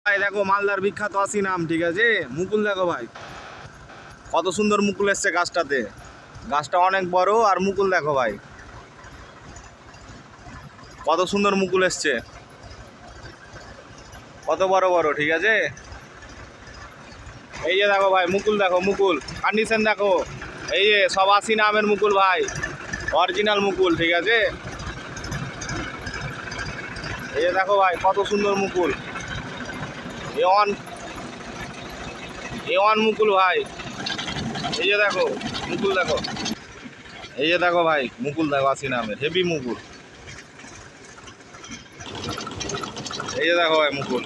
ভাই দেখো মালদার বিখ্যাত আছি নাম, ঠিক আছে। মুকুল দেখো ভাই, কত সুন্দর মুকুল এসছে গাছটাতে। গাছটা অনেক বড়, আর মুকুল দেখো ভাই কত সুন্দর মুকুল এসছে, কত বড় বড়, ঠিক আছে। এই যে দেখো ভাই মুকুল দেখো, মুকুল কন্ডিশন দেখো। এই যে সব আশি নামের মুকুল ভাই, অরিজিনাল মুকুল, ঠিক আছে। এই যে দেখো ভাই কত সুন্দর মুকুল, এ ওয়ান মুকুল ভাই। এই যে দেখো মুকুল দেখো, এই যে দেখো ভাই মুকুল দেখো আশি নামের হেভি মুকুল। এই যে দেখো ভাই মুকুল।